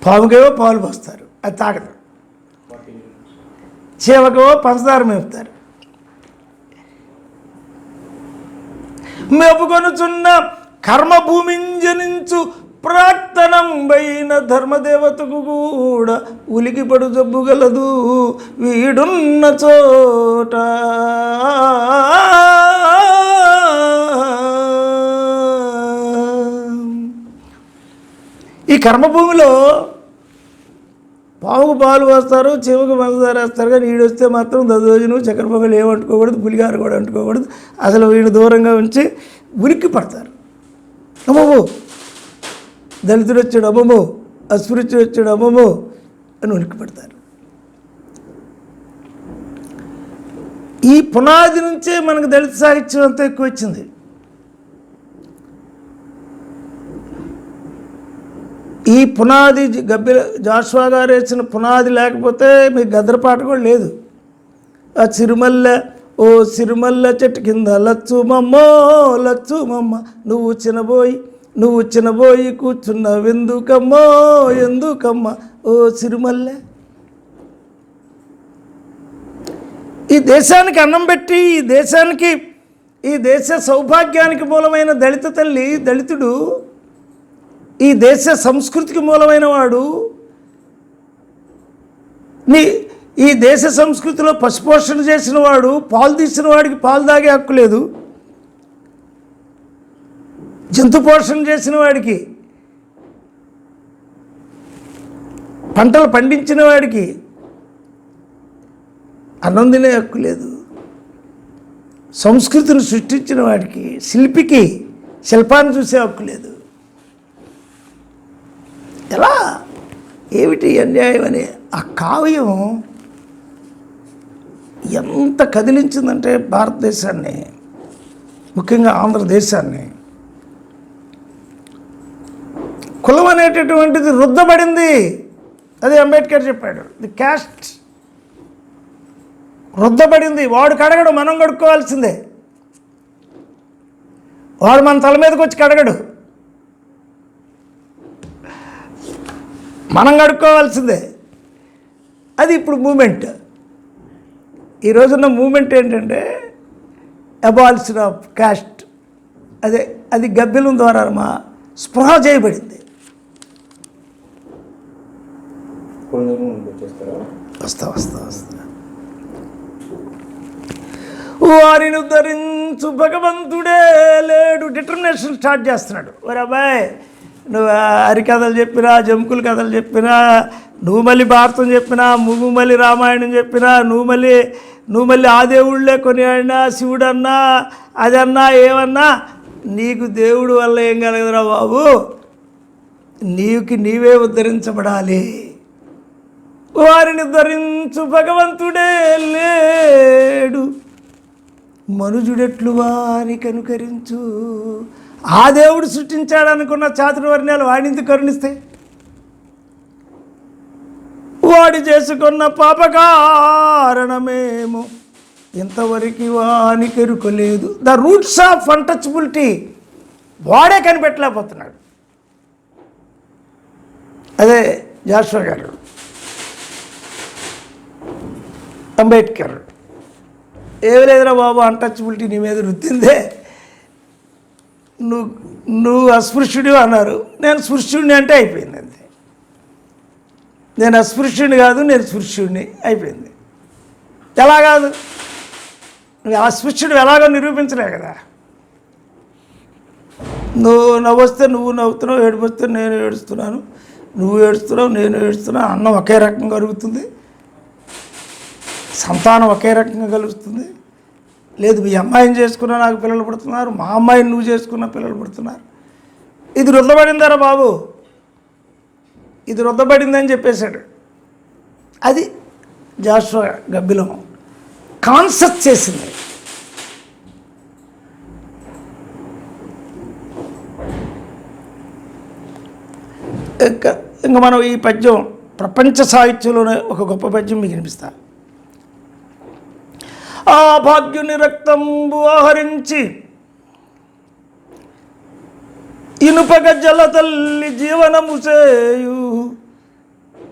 పాముకేవో పాలు పోస్తారు, అది తాగదు. చీమకేవో పంచదార మేపుతారు. మేపుకొనుచున్న కర్మభూమిని జనించు ప్రాక్తనంబైన ధర్మదేవతకు కూడా ఉలికిపడు జబ్బు గలదు వీడున్న చోట. ఈ కర్మభూమిలో పావుకు పాలు వేస్తారు, చెవుకు పంచదార వేస్తారు, కానీ వీడు వస్తే మాత్రం దద్దోజనం చక్కెర పొంగలు ఏం అంటుకోకూడదు, పులిగారు కూడా అంటుకోకూడదు. అసలు వీడు దూరంగా ఉంచి ఉలిక్కి పడతారు. అమ్మమ్మో దళితుడు వచ్చాడు, అమ్మమ్మో అస్పృశ్యుడు వచ్చాడు, అమ్మమ్మో అని ఉలిక్కి పడతారు. ఈ పునాది నుంచే మనకు దళిత సాహిత్యం అంతా ఎక్కువ వచ్చింది. ఈ పునాది జాషువా గారు వేసిన పునాది లేకపోతే మీకు గద్రపాట కూడా లేదు. ఆ సిరిమల్లె ఓ సిరిమల్లె చెట్టు కింద లచ్చుమమ్మో లచ్చుమమ్మ నువ్వు చినబోయి కూర్చున్నావెందుకమ్మో ఎందుకమ్మ ఓ సిరిమల్లె. ఈ దేశానికి అన్నం పెట్టి ఈ దేశ సౌభాగ్యానికి మూలమైన దళిత తల్లి, దళితుడు, ఈ దేశ సంస్కృతికి మూలమైన వాడు, ఈ దేశ సంస్కృతిలో పశుపోషణ చేసిన వాడు, పాలు తీసిన వాడికి పాలు తాగే హక్కు లేదు, జంతు పోషణ చేసిన వాడికి, పంటలు పండించిన వాడికి అన్నం తినే హక్కు లేదు. సంస్కృతిని సృష్టించిన వాడికి, శిల్పికి శిల్పాన్ని చూసే హక్కు లేదు. ఎలా ఏమిటి అన్యాయం అని ఆ కావ్యం ఎంత కదిలించిందంటే భారతదేశాన్ని, ముఖ్యంగా ఆంధ్రదేశాన్ని. కులం అనేటటువంటిది రుద్దబడింది. అదే అంబేద్కర్ చెప్పాడు, ది క్యాస్ట్ రుద్దబడింది. వాడు కడగడు, మనం కడుక్కోవాల్సిందే. వాడు మన తల మీదకి వచ్చి కడగడు, మనం కడుక్కోవాల్సిందే. అది ఇప్పుడు మూమెంట్. ఈ రోజున్న మూమెంట్ ఏంటంటే అబాలిషన్ ఆఫ్ క్యాస్ట్. అది గబ్బిలం ద్వారా స్పృహ చేయబడింది. వస్తా వారిని ఉద్ధరించు భగవంతుడే లేడు. డిటర్మినేషన్ స్టార్ట్ చేస్తున్నాడు. ఒరే అబ్బాయి, నువ్వు హరికథలు చెప్పినా, జంకుల కథలు చెప్పినా, నువ్వు మళ్ళీ భారతం చెప్పినా, నువ్వు మళ్ళీ రామాయణం చెప్పినా, నువ్వు మళ్ళీ ఆ దేవుళ్ళే కొని అయినా, శివుడన్నా, అదన్నా, ఏమన్నా, నీకు దేవుడు వల్ల ఏం కలగదురా బాబు. నీవే ఉద్ధరించబడాలి. వారిని ఉద్ధరించు భగవంతుడే లేడు, మనుజుడెట్లు వారికి అనుకరించు. ఆ దేవుడు సృష్టించాడనుకున్న చాతుర్వర్ణ్యాలు వాడింది కరుణిస్తాయి. వాడి చేసుకున్న పాపకారణమేమో ఇంతవరకు వానికి ఎరుకలేదు. ద రూట్స్ ఆఫ్ అన్టచబిలిటీ వాడే కనిపెట్టలేకపోతున్నాడు. అదే జాషువా గారు, అంబేద్కర్, ఏమి లేదురా బాబు, అన్టచబిలిటీ నీ మీద రుద్దిందే, నువ్వు అస్పృశ్యుడు అన్నారు, నేను స్పృశ్యుడిని అంటే అయిపోయింది. అంతే, నేను అస్పృశ్యుడిని కాదు, నేను స్పృశ్యుడిని అయిపోయింది. ఎలా కాదు, నువ్వు అస్పృశ్యుడు ఎలాగో నిరూపించలే కదా. నువ్వు నవ్వొస్తే నువ్వు నవ్వుతున్నావు, ఏడుపొస్తే నేను ఏడుస్తున్నాను, నువ్వు ఏడుస్తున్నావు, నేను ఏడుస్తున్నాను. అన్నం ఒకే రకంగా కలుగుతుంది, సంతానం ఒకే రకంగా కలుగుతుంది. లేదు, మీ అమ్మాయిని చేసుకున్నా నాకు పిల్లలు పుడుతున్నారు, మా అమ్మాయిని నువ్వు చేసుకున్న పిల్లలు పుడుతున్నారు. ఇది రుద్దబడిందారా బాబు. ఇది రుద్దబడిందని చెప్పేశాడు. అది జాషువా గబ్బిలం కాన్సెప్ట్ చేసింది. ఇంకా మనం ఈ పద్యం ప్రపంచ సాహిత్యంలోనే ఒక గొప్ప పద్యం మీకు వినిపిస్తా. ఆ భాగ్యుని రక్తంబు ఆహరించి ఇనుపగ జల తల్లి జీవనము చేయు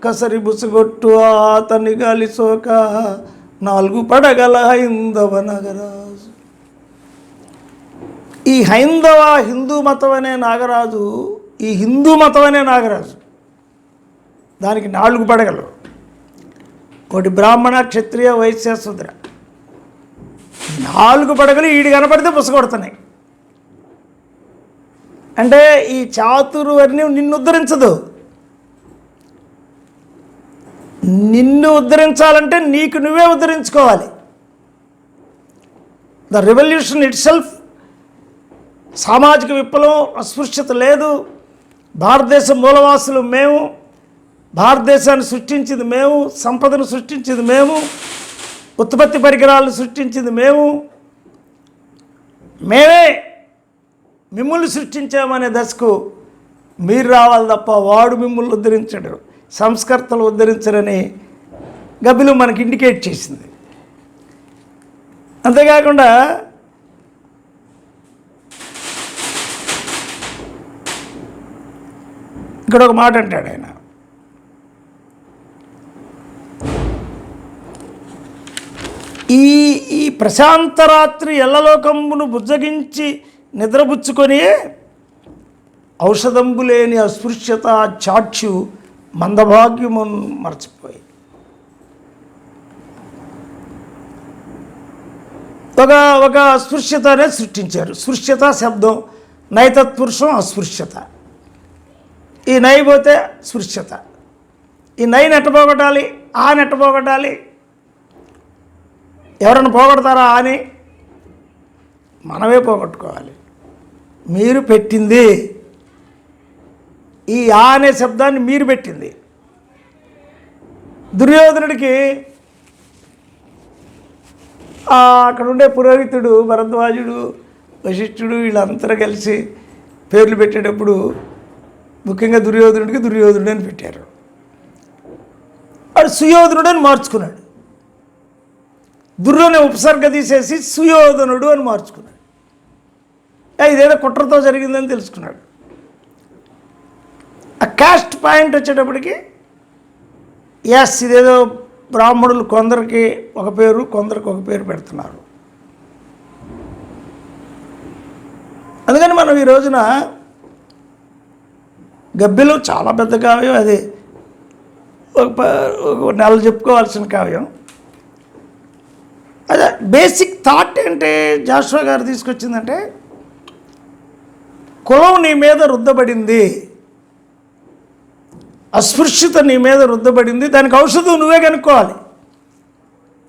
కసరి బుసుగొట్టు అతని గాలి సోక 4 పడగల హైందవ నగరాజు. ఈ హిందూ మతం అనే నాగరాజు, ఈ హిందూ మతం అనే నాగరాజు, దానికి 4 పడగలు. ఒకటి బ్రాహ్మణ, క్షత్రియ, వైశ్య, శూద్ర. 4 పడగలు ఈడు కనపడితే పుసగొడుతున్నాయి. అంటే ఈ చాతుర్వర్ణ్యం నిన్ను ఉద్ధరించదు. నిన్ను ఉద్ధరించాలంటే నీకు నువ్వే ఉద్ధరించుకోవాలి. ద రెవల్యూషన్ ఇట్ సెల్ఫ్, సామాజిక విప్లవం, అస్పృశ్యత లేదు. భారతదేశ మూలవాసులు మేము, భారతదేశాన్ని సృష్టించింది మేము, సంపదను సృష్టించింది మేము, ఉత్పత్తి పరికరాలను సృష్టించింది మేమే మిమ్మల్ని సృష్టించామనే దశకు మీరు రావాలి తప్ప వాడు మిమ్మల్ని ఉద్ధరించడు, సంస్కర్తలు ఉద్ధరించరని గబ్బిలం మనకి ఇండికేట్ చేసింది. అంతేకాకుండా ఇక్కడ ఒక మాట అంటాడు ఆయన, ఈ ప్రశాంతరాత్రి ఎల్లలోకంబును బుజ్జగించి నిద్రపుచ్చుకొని ఔషధంబు లేని అస్పృశ్యత చాక్షు మందభాగ్యమును మర్చిపోయి. ఒక అస్పృశ్యతనే సృష్టించారు. స్పృశ్యత శబ్దం నైతత్పురుషం, అస్పృశ్యత. ఈ నై పోతే స్పృశ్యత. ఈ నై నెట్టపోగొట్టాలి, ఆ నెట్టపోగొట్టాలి. ఎవరైనా పోగొడతారా అని మనమే పోగొట్టుకోవాలి. మీరు పెట్టింది ఈ ఆ అనే శబ్దాన్ని, మీరు పెట్టింది. దుర్యోధనుడికి అక్కడ ఉండే పురోహితుడు భరద్వాజుడు, వశిష్ఠుడు వీళ్ళందరూ కలిసి పేర్లు పెట్టేటప్పుడు ముఖ్యంగా దుర్యోధనుడికి దుర్యోధనుడు అని పెట్టారు. వాడు సుయోధనుడు అని మార్చుకున్నాడు. దుర్యోధన ఉపసర్గ తీసేసి సుయోధనుడు అని మార్చుకున్నాడు. ఇదేదో కుట్రతో జరిగిందని తెలుసుకున్నాడు. ఆ కాస్ట్ పాయింట్ వచ్చేటప్పటికి ఎస్ ఇదేదో బ్రాహ్మణులు కొందరికి ఒక పేరు, కొందరికి ఒక పేరు పెడుతున్నారు. అందుకని మనం ఈ రోజున గబ్బిలం చాలా పెద్ద కావ్యం. అది ఒక నెల చెప్పుకోవాల్సిన కావ్యం. అదే బేసిక్ థాట్ ఏంటి జాషువా గారు తీసుకొచ్చిందంటే, కులం నీ మీద రుద్దబడింది, అస్పృశ్యత నీ మీద రుద్దబడింది, దానికి ఔషధం నువ్వే కనుక్కోవాలి.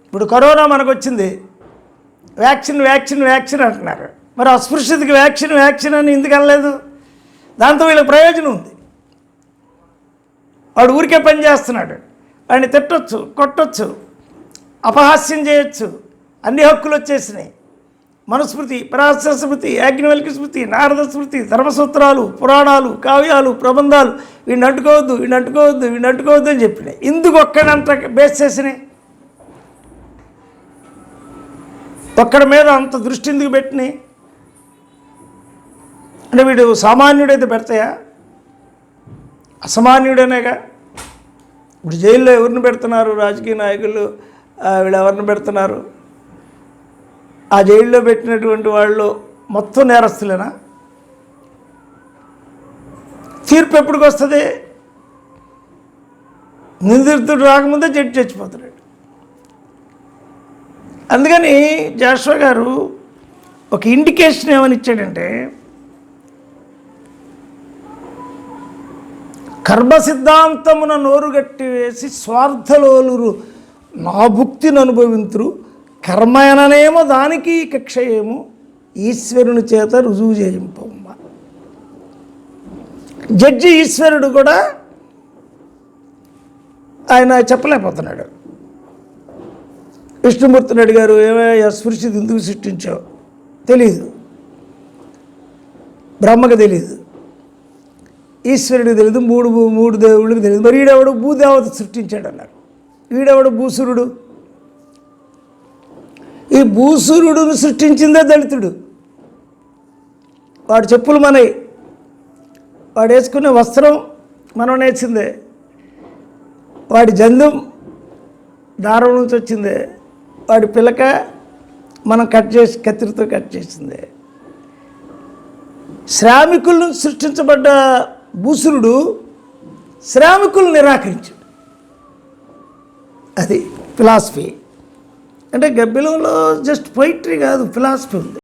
ఇప్పుడు కరోనా మనకు వచ్చింది, వ్యాక్సిన్ అంటున్నారు. మరి అస్పృశ్యతకి వ్యాక్సిన్ అని ఎందుకు అనలేదు? దాంతో వీళ్ళకి ప్రయోజనం ఉంది. వాడు ఊరికే పని చేస్తున్నాడు, వాడిని తిట్టొచ్చు, కొట్టొచ్చు, అపహాస్యం చేయొచ్చు, అన్ని హక్కులు వచ్చేసినాయి. మనుస్మృతి, పరాశర స్మృతి, యాజ్ఞవల్క్య స్మృతి, నారద స్మృతి, ధర్మసూత్రాలు, పురాణాలు, కావ్యాలు, ప్రబంధాలు, వీడిని అంటుకోవద్దు అని చెప్పినాయి. ఇందుకు ఒక్కడంత బేస్ చేసినాయి. ఒక్కడి మీద అంత దృష్టి ఎందుకు పెట్టినాయి? అంటే వీడు సామాన్యుడైతే పెడతాయా? అసామాన్యుడనేగా. ఇప్పుడు జైల్లో ఎవరిని పెడుతున్నారు? రాజకీయ నాయకులు వీళ్ళు ఎవరిని పెడుతున్నారు? ఆ జైల్లో పెట్టినటువంటి వాళ్ళు మొత్తం నేరస్తులేనా? తీర్పు ఎప్పటికి వస్తుంది? నిందితుడు రాకముందే జడ్జి చచ్చిపోతున్నాడు. అందుకని జాషువా గారు ఒక ఇండికేషన్ ఏమని ఇచ్చాడంటే, కర్మ సిద్ధాంతమున నోరుగట్టి వేసి స్వార్థలోలురు నా భుక్తిని అనుభవింతురు, కర్మయననేమో దానికి కక్షయేమో ఈశ్వరుని చేత రుజువు చేయింపమ్మ. జడ్జి ఈశ్వరుడు కూడా ఆయన చెప్పలేకపోతున్నాడు. విష్ణుమూర్తిని అడిగారు, ఏమయ్యా స్పృశిది ఎందుకు సృష్టించావు? తెలియదు. బ్రహ్మకు తెలియదు, ఈశ్వరుడికి తెలియదు, మూడు దేవుళ్ళకి తెలియదు. మరి ఈడెవడు భూదేవత సృష్టించాడు అన్నారు. ఈడెవడు భూసురుడు? ఈ భూసురుడును సృష్టించిందే దళితుడు. వాడు చెప్పులు మనవి, వాడు వేసుకునే వస్త్రం మనం నేర్చిందే, వాడి జందం దారం నుంచి వచ్చిందే, వాడి పిలక మనం కత్తిరితో కట్ చేసిందే. శ్రామికులను సృష్టించబడ్డ భూసురుడు శ్రామికులను నిరాకరించాడు. అది ఫిలాసఫీ అంటే. గబ్బిలంలో జస్ట్ పొయిటరీ కాదు, ఫిలాసఫీ ఉంది.